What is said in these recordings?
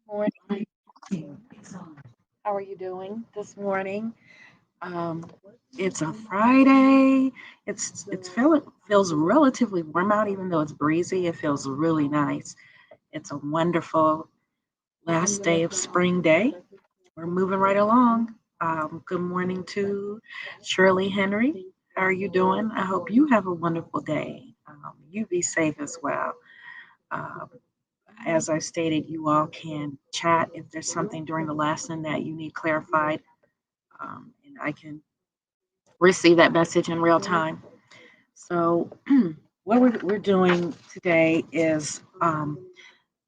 Morning. How are you doing this morning? Um, it's a Friday. It's feels relatively warm out, even though it's breezy. It feels really nice. It's a wonderful last day of spring day. We're moving right along. Good morning to Shirley Henry. How are you doing? I hope you have a wonderful day. You be safe as well. Um, as I stated, you all can chat if there's something during the lesson that you need clarified, and I can receive that message in real time. So, what we're doing today is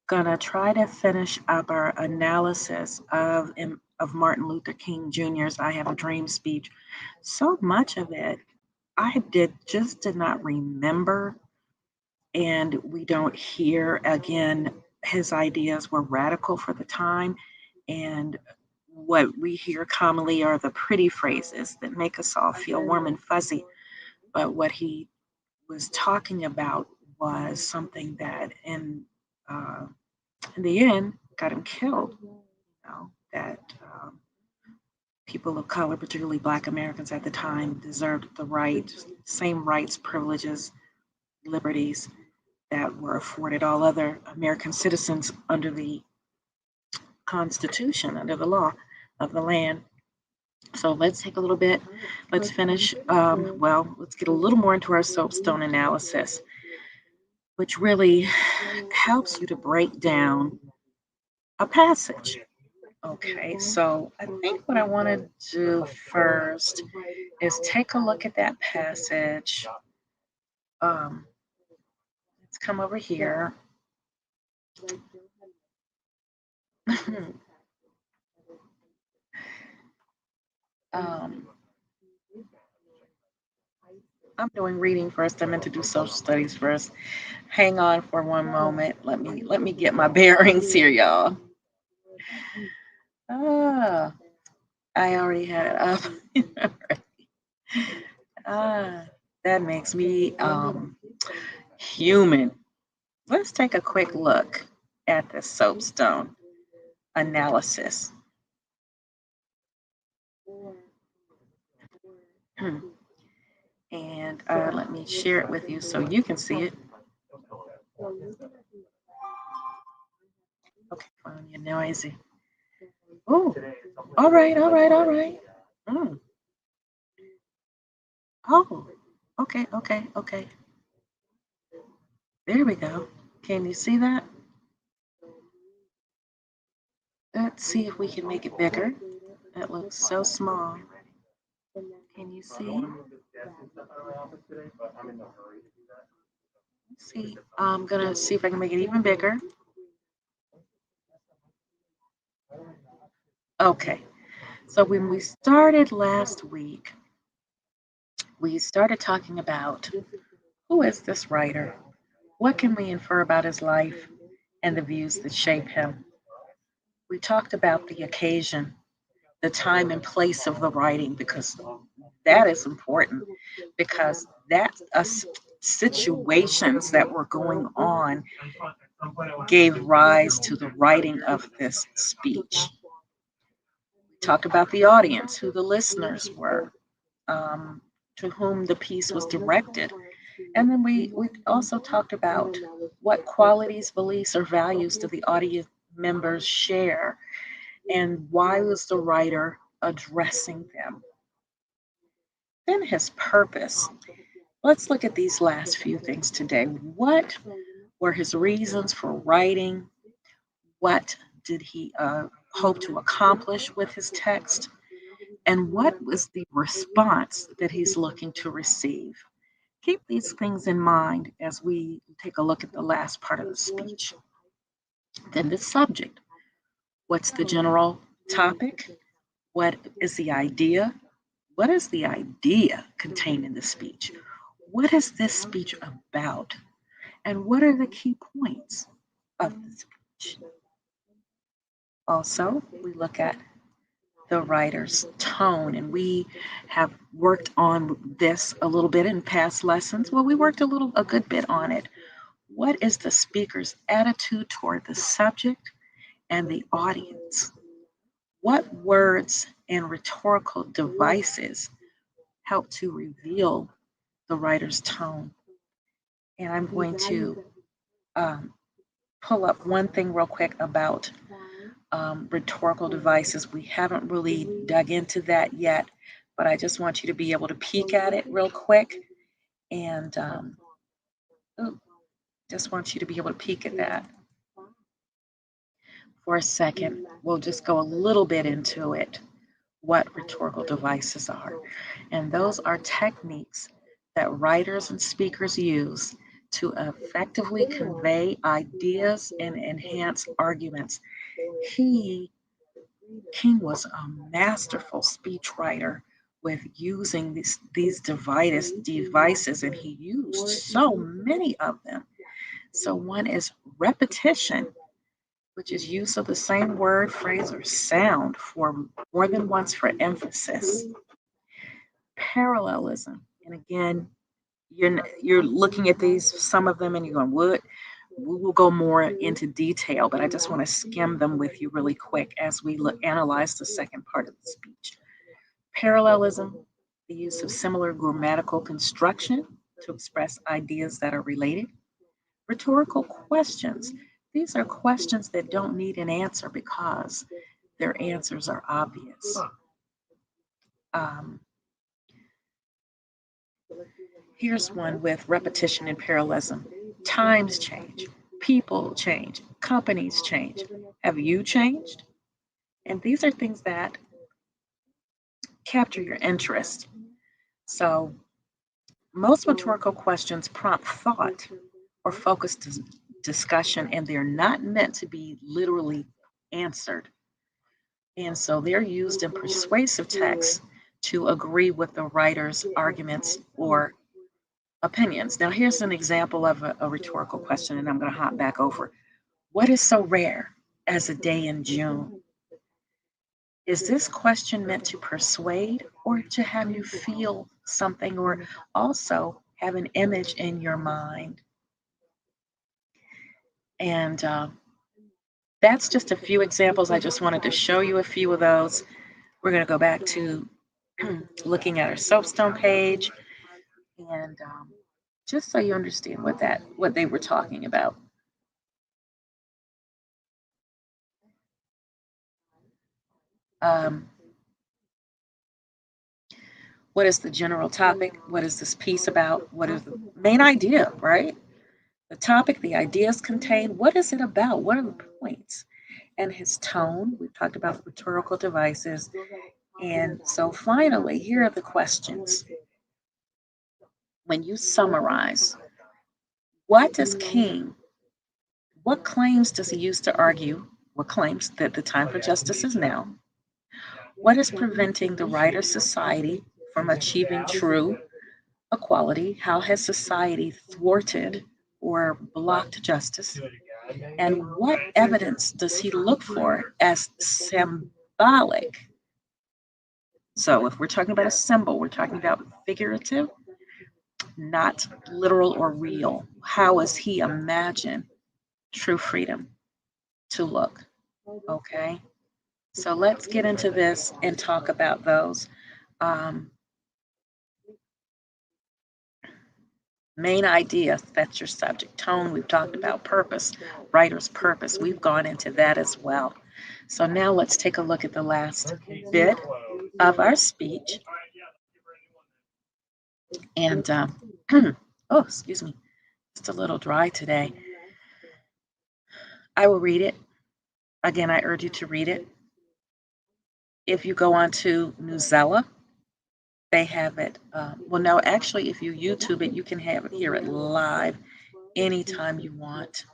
gonna try to finish up our analysis of Martin Luther King Jr.'s "I Have a Dream" speech. So much of it I did not remember, and we don't hear again. His ideas were radical for the time, and what we hear commonly are the pretty phrases that make us all feel warm and fuzzy. But what he was talking about was something that, uh, in the end, got him killed. That people of color, particularly Black Americans at the time, deserved the same rights, privileges, liberties that were afforded all other American citizens under the Constitution, under the law of the land. So let's take a little bit, let's finish, let's get a little more into our soapstone analysis, which really helps you to break down a passage. Okay, so I think what I want to do first is take a look at that passage. Um, let's come over here. um, I'm doing reading first. I meant to do social studies first. Hang on for one moment. Let me get my bearings here, y'all. Ah, I already had it up. ah, that makes me human. Let's take a quick look at the soapstone analysis. And let me share it with you so you can see it. Okay, fine, you're noisy. Oh, all right, all right, all right. Mm. Oh, okay, okay, okay. There we go. Can you see that? Let's see if we can make it bigger. That looks so small. Can you see? Let's see. I'm gonna see if I can make it even bigger. Okay. So when we started last week, we started talking about who is this writer? What can we infer about his life and the views that shape him? We talked about the occasion, the time and place of the writing, because that is important, because that's situations that were going on gave rise to the writing of this speech. We talked about the audience, who the listeners were, to whom the piece was directed. And then we also talked about what qualities, beliefs, or values do the audience members share, and why was the writer addressing them. Then his purpose. Let's look at these last few things today. What were his reasons for writing? What did he hope to accomplish with his text? And what was the response that he's looking to receive? Keep these things in mind as we take a look at the last part of the speech. Then the subject. What's the general topic? What is the idea? What is the idea contained in the speech? What is this speech about? And what are the key points of the speech? Also, we look at the writer's tone, and we have worked on this a little bit in past lessons. Well, we worked a good bit on it. What is the speaker's attitude toward the subject, and the audience. What words and rhetorical devices help to reveal the writer's tone? And I'm going to um, pull up one thing real quick about rhetorical devices. We haven't really dug into that yet, but I just want you to be able to peek at it real quick. And just want you to be able to peek at that for a second. We'll just go a little bit into it, what rhetorical devices are. And those are techniques that writers and speakers use to effectively convey ideas and enhance arguments. King was a masterful speechwriter with using these devices, and he used so many of them. So one is repetition, which is use of the same word, phrase, or sound for more than once for emphasis. Parallelism, and again, you're looking at these, some of them, and you're going, what? We will go more into detail, but I just want to skim them with you really quick as we analyze the second part of the speech. Parallelism, the use of similar grammatical construction to express ideas that are related. Rhetorical questions, these are questions that don't need an answer because their answers are obvious. Here's one with repetition and parallelism. Times change, people change, companies change. Have you changed? And these are things that capture your interest. So most rhetorical questions prompt thought or focused discussion, and they're not meant to be literally answered. And so they're used in persuasive texts to agree with the writer's arguments or opinions. Now, here's an example of a rhetorical question, and I'm going to hop back over. What is so rare as a day in June? Is this question meant to persuade or to have you feel something, or also have an image in your mind? And that's just a few examples. I just wanted to show you a few of those. We're going to go back to looking at our Soapstone page, and just so you understand what they were talking about. What is the general topic? What is this piece about? What is the main idea, right? The topic, the ideas contained, what is it about? What are the points? And his tone, we've talked about rhetorical devices. And so finally, here are the questions. When you summarize, what claims does he use to argue? What claims that the time for justice is now? What is preventing the writer's society from achieving true equality? How has society thwarted or blocked justice? And what evidence does he look for as symbolic? So if we're talking about a symbol, we're talking about figurative, not literal or real. How does he imagine true freedom to look? Okay, so let's get into this and talk about those. Main idea, that's your subject. Tone, we've talked about. Purpose, writer's purpose, we've gone into that as well. So now let's take a look at the last bit of our speech. And, oh, excuse me, just a little dry today. I will read it. Again, I urge you to read it. If you go on to Newsella, they have it. Well, no, actually, if you YouTube it, you can hear it live anytime you want.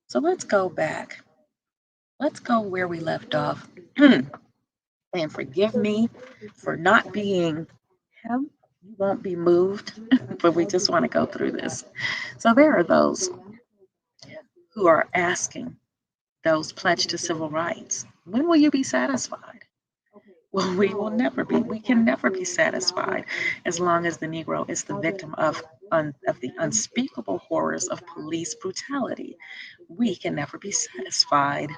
So let's go back. Let's go where we left off. And forgive me for not being him. You won't be moved, but we just want to go through this. So there are those who are asking those pledged to civil rights, when will you be satisfied? Well, we can never be satisfied as long as the Negro is the victim of the unspeakable horrors of police brutality. We can never be satisfied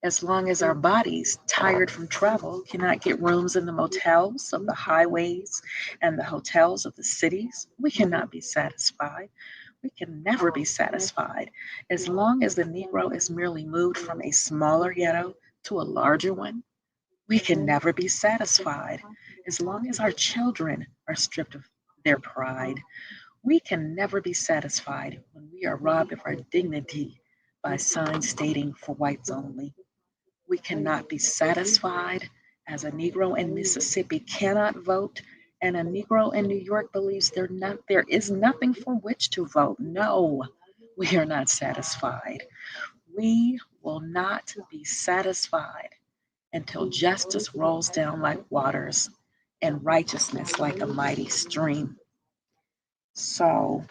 As long as our bodies, tired from travel, cannot get rooms in the motels of the highways and the hotels of the cities, we cannot be satisfied. We can never be satisfied. As long as the Negro is merely moved from a smaller ghetto to a larger one, we can never be satisfied. As long as our children are stripped of their pride, we can never be satisfied when we are robbed of our dignity by signs stating for whites only. We cannot be satisfied as a Negro in Mississippi cannot vote, and a Negro in New York believes there is nothing for which to vote. No, we are not satisfied. We will not be satisfied until justice rolls down like waters and righteousness like a mighty stream. So,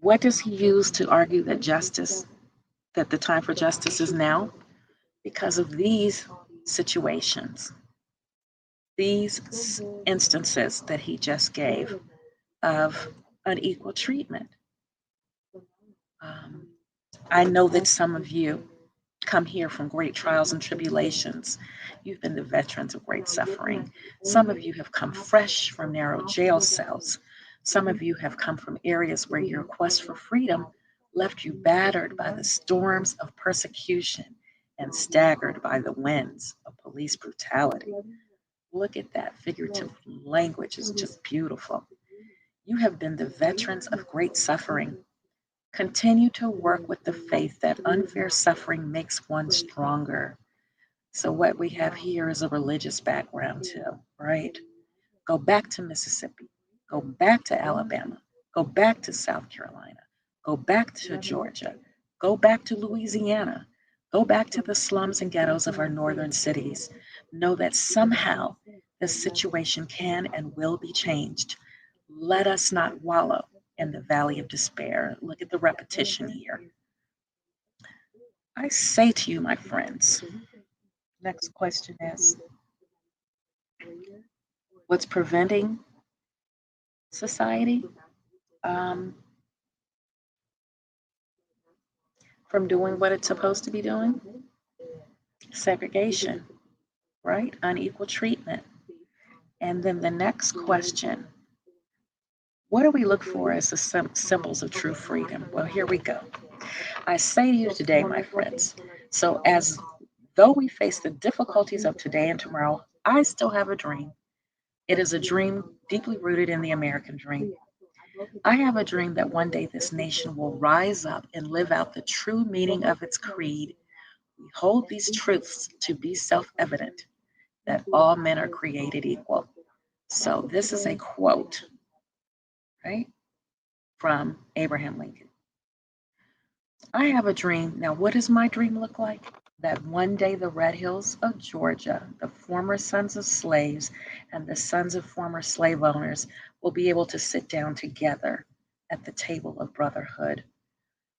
what does he use to argue that the time for justice is now? Because of these situations, these instances that he just gave of unequal treatment. Um, I know that some of you come here from great trials and tribulations. You've been the veterans of great suffering. Some of you have come fresh from narrow jail cells. Some of you have come from areas where your quest for freedom left you battered by the storms of persecution and staggered by the winds of police brutality. Look at that figurative language, it's just beautiful. You have been the veterans of great suffering. Continue to work with the faith that unfair suffering makes one stronger. So, what we have here is a religious background, too, right? Go back to Mississippi, go back to Alabama, go back to South Carolina, go back to Georgia, go back to Louisiana, go back to the slums and ghettos of our northern cities. Know that somehow the situation can and will be changed. Let us not wallow in the valley of despair. Look at the repetition here. I say to you, my friends, next question is, what's preventing society um, from doing what it's supposed to be doing? Segregation, right? Unequal treatment. And then the next question, what do we look for as the symbols of true freedom? Well, here we go. I say to you today, my friends, so as though we face the difficulties of today and tomorrow, I still have a dream. It is a dream deeply rooted in the American dream. I have a dream that one day this nation will rise up and live out the true meaning of its creed. We hold these truths to be self evident that all men are created equal. So, this is a quote, right, from Abraham Lincoln. I have a dream. Now, what does my dream look like? That one day the Red Hills of Georgia, the former sons of slaves and the sons of former slave owners, will be able to sit down together at the table of brotherhood.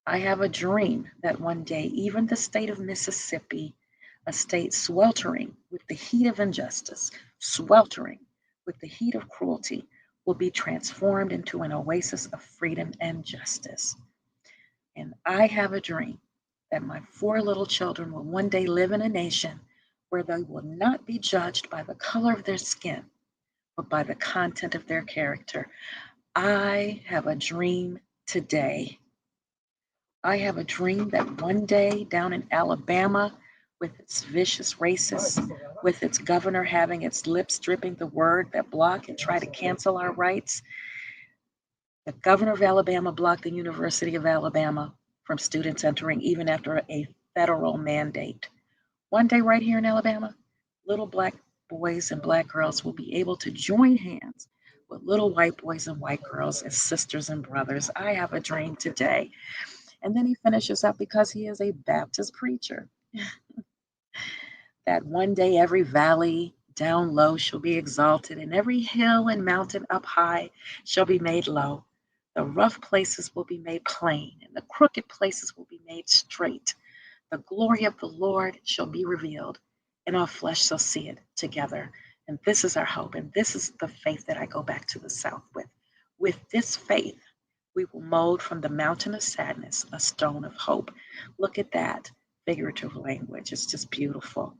I have a dream that one day even the state of Mississippi, a state sweltering with the heat of injustice, sweltering with the heat of cruelty, will be transformed into an oasis of freedom and justice. And I have a dream that my four little children will one day live in a nation where they will not be judged by the color of their skin, but by the content of their character. I have a dream today. I have a dream that one day down in Alabama, with its vicious racists, with its governor having its lips dripping the word that block and try to cancel our rights, the governor of Alabama blocked the University of Alabama from students entering even after a federal mandate. One day, right here in Alabama, little black boys and black girls will be able to join hands with little white boys and white girls as sisters and brothers. I have a dream today. And then he finishes up because he is a Baptist preacher. That one day every valley down low shall be exalted, and every hill and mountain up high shall be made low. The rough places will be made plain, and the crooked places will be made straight. The glory of the Lord shall be revealed, and all flesh shall see it together. And this is our hope, and this is the faith that I go back to the South with. With this faith, We will mold from the mountain of sadness a stone of hope. Look at that figurative language. It's just beautiful.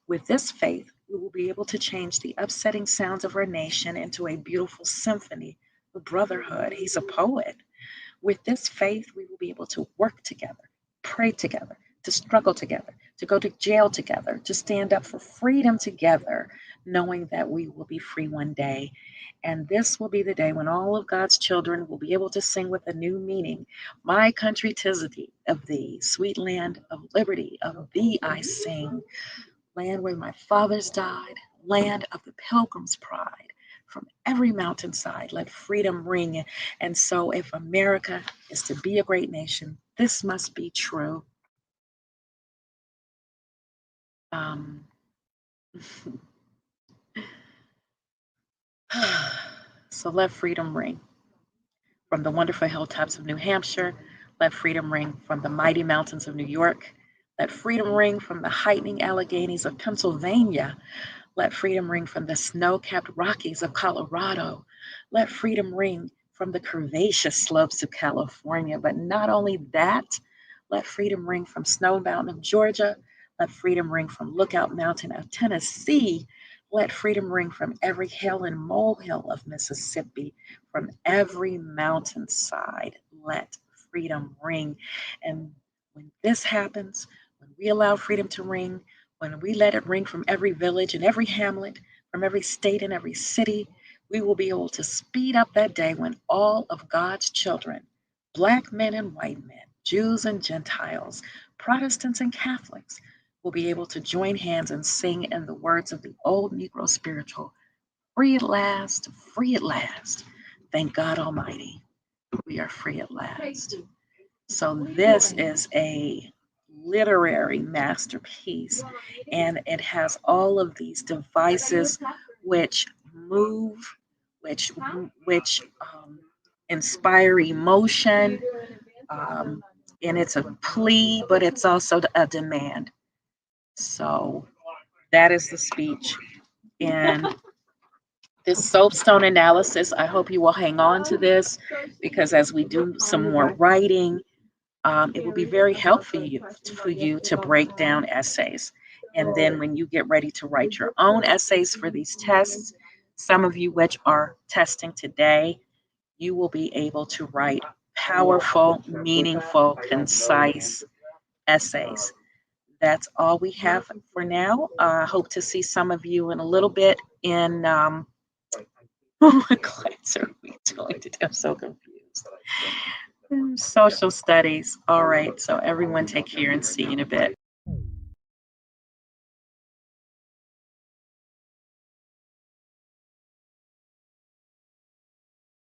With this faith, we will be able to change the upsetting sounds of our nation into a beautiful symphony of brotherhood. He's a poet. With this faith, we will be able to work together, pray together, to struggle together, to go to jail together, to stand up for freedom together, knowing that we will be free one day. And this will be the day when all of God's children will be able to sing with a new meaning. My country, 'tis of thee, sweet land of liberty, of thee I sing. Land where my fathers died, land of the pilgrim's pride. From every mountainside, let freedom ring. And so, if America is to be a great nation, this must be true. Um, so, let freedom ring. From the wonderful hilltops of New Hampshire, let freedom ring. From the mighty mountains of New York, let freedom ring. From the heightening Alleghenies of Pennsylvania, let freedom ring. From the snow-capped Rockies of Colorado. Let freedom ring from the curvaceous slopes of California. But not only that, let freedom ring from Snow Mountain of Georgia. Let freedom ring from Lookout Mountain of Tennessee. Let freedom ring from every hill and molehill of Mississippi, from every mountainside. Let freedom ring. And when this happens, when we allow freedom to ring, when we let it ring from every village and every hamlet, from every state and every city, we will be able to speed up that day when all of God's children, Black men and white men, Jews and Gentiles, Protestants and Catholics, will be able to join hands and sing in the words of the old Negro spiritual, free at last, free at last. Thank God Almighty, we are free at last. So this is a literary masterpiece, and it has all of these devices which move, which which inspire emotion, um, and it's a plea, but it's also a demand. So that is the speech. And this soapstone analysis, I hope you will hang on to this, because as we do some more writing, it will be very helpful for you to break down essays. And then when you get ready to write your own essays for these tests, some of you which are testing today, you will be able to write powerful, meaningful, concise essays. That's all we have for now. I hope to see some of you in a little bit in what class are we going to do? I'm so confused. Social studies. All right. So everyone take care and see you in a bit.